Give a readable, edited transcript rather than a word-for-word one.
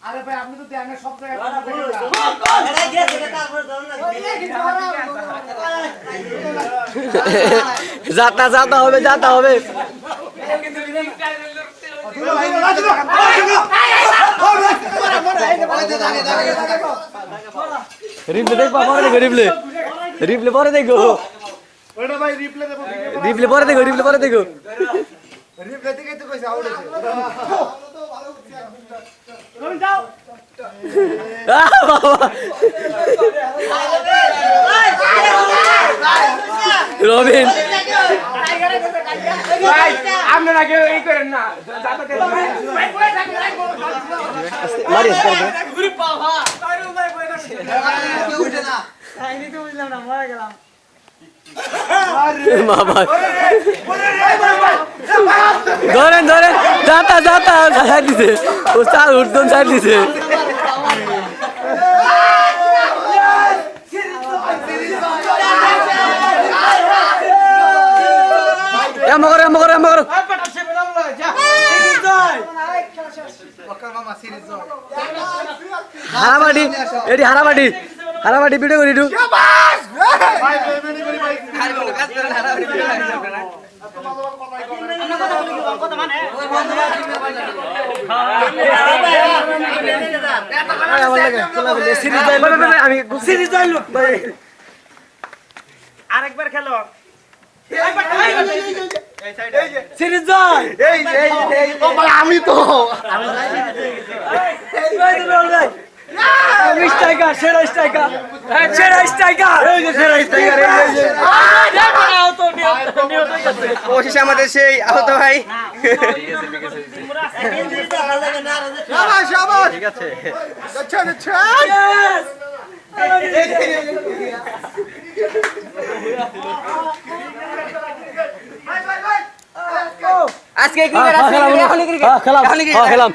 আরে ভাই আপনি তো দেন সব জায়গায় যাতা হবে রিপ্লে দেখবা পরে দেখো রিপ্লে পরে দেখো ওটা ভাই রিপ্লে দেব রিপ্লে পরে দেখো রিপ্লে থেকে তো কইছে আউট হইছে তুমি যাও রবিন ভাই আপনারা কেউ এই করেন না মারি বাবা ধরেন যাতা সাইড দিছে ও চাল উঠদন সাইড দিছে এমা করো হারাবাটি ভিডিও করি ভাই বেমেনি করি ভাই আরেকবার খেলো সিরিজ জয় আমি তো সেরা স্ট্রাইকার অবশেষে আমাদের সেই আহত ভাই ঠিক আছে আচ্ছা আজকে ক্রিকেট খেলাম